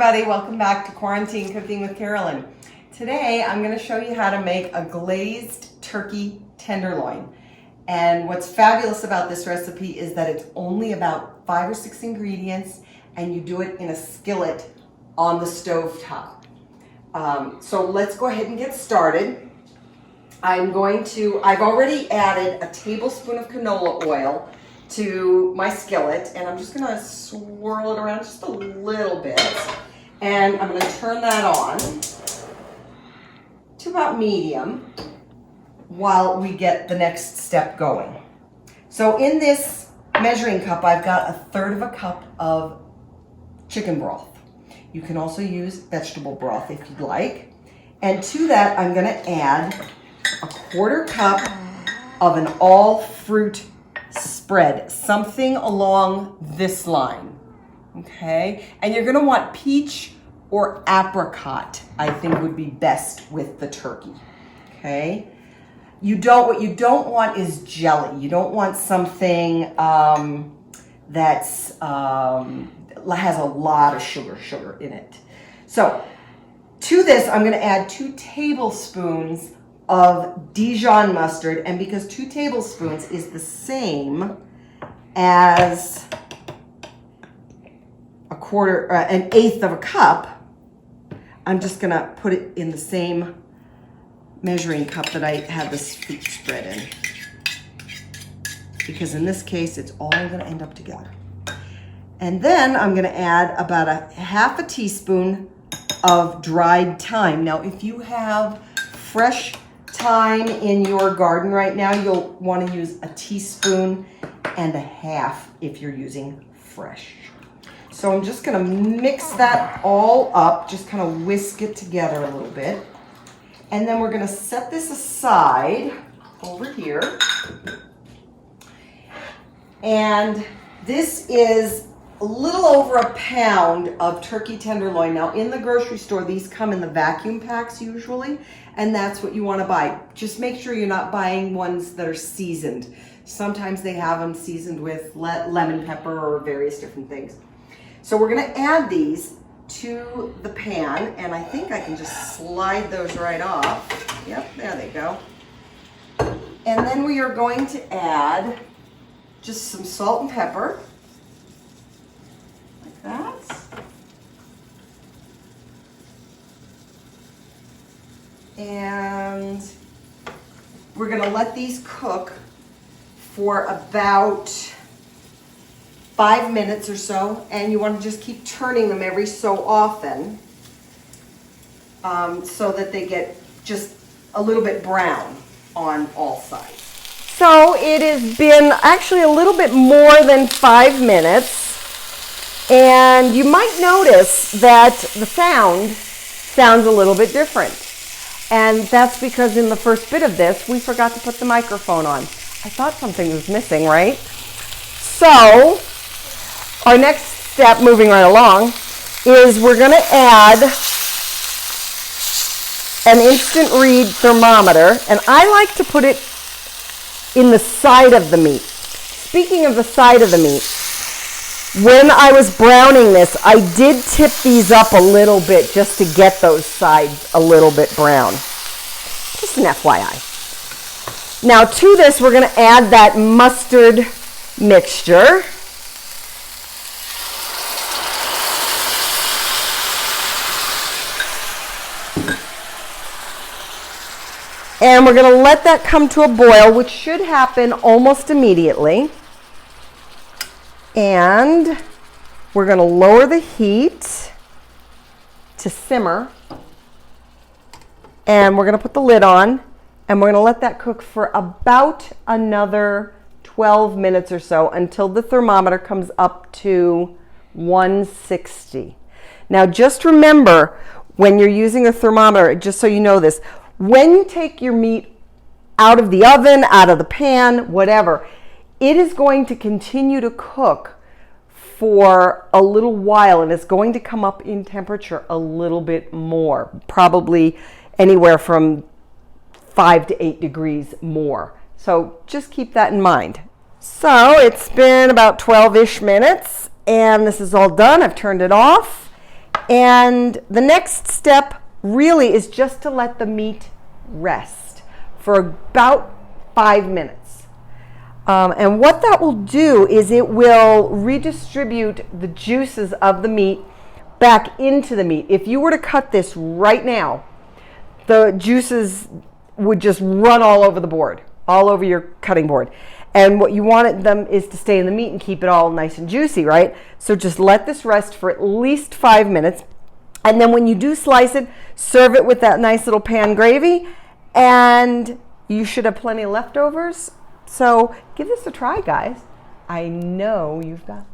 everybody, welcome back to Quarantine Cooking with Carolyn. Today I'm going to show you how to make a glazed turkey tenderloin. And what's fabulous about this recipe is that it's only about 5 or 6 ingredients and you do it in a skillet on the stove top. So let's go ahead and get started. I've already added a tablespoon of canola oil to my skillet, and I'm just going to swirl it around just a little bit, and I'm going to turn that on to about medium while we get the next step going. So in this measuring cup, I've got 1/3 cup of chicken broth. You can also use vegetable broth if you'd like. And to that, I'm going to add 1/4 cup of an all fruit spread, something along this line, okay? And you're gonna want peach or apricot, I think would be best with the turkey, okay? What you don't want is jelly. You don't want something that's has a lot of sugar in it. So to this, I'm gonna add 2 tablespoons of Dijon mustard, and because 2 tablespoons is the same as an eighth of a cup, I'm just gonna put it in the same measuring cup that I had this fruit spread in, because in this case it's all gonna end up together. And then I'm gonna add about 1/2 teaspoon of dried thyme. Now if you have fresh thyme in your garden right now, you'll want to use 1.5 teaspoons if you're using fresh. So I'm just going to mix that all up, just kind of whisk it together a little bit. And then we're going to set this aside over here. And this is a little over 1 pound of turkey tenderloin. Now in the grocery store, these come in the vacuum packs usually, and that's what you want to buy. Just make sure you're not buying ones that are seasoned. Sometimes they have them seasoned with lemon pepper or various different things. So we're going to add these to the pan, and I think I can just slide those right off. Yep, there they go. And then we are going to add just some salt and pepper. That. And we're going to let these cook for about 5 minutes or so, and you want to just keep turning them every so often so that they get just a little bit brown on all sides. So it has been actually a little bit more than 5 minutes. And you might notice that the sounds a little bit different. And that's because in the first bit of this, we forgot to put the microphone on. I thought something was missing, right? So our next step, moving right along, is we're going to add an instant read thermometer. And I like to put it in the side of the meat. Speaking of the side of the meat, when I was browning this, I did tip these up a little bit just to get those sides a little bit brown. Just an FYI. Now to this, we're going to add that mustard mixture. And we're going to let that come to a boil, which should happen almost immediately. And we're going to lower the heat to simmer, and we're going to put the lid on, and we're going to let that cook for about another 12 minutes or so until the thermometer comes up to 160. Now just remember, when you're using a thermometer, just so you know this, when you take your meat out of the oven, out of the pan, whatever, it is going to continue to cook for a little while, and it's going to come up in temperature a little bit more, probably anywhere from 5 to 8 degrees more. So just keep that in mind. So it's been about 12-ish minutes, and this is all done. I've turned it off, And the next step really is just to let the meat rest for about 5 minutes. And what that will do is it will redistribute the juices of the meat back into the meat. If you were to cut this right now, the juices would just run all over the board, all over your cutting board. And what you want them is to stay in the meat and keep it all nice and juicy, right? So just let this rest for at least 5 minutes. And then when you do slice it, serve it with that nice little pan gravy, and you should have plenty of leftovers. So give this a try, guys. I know you've got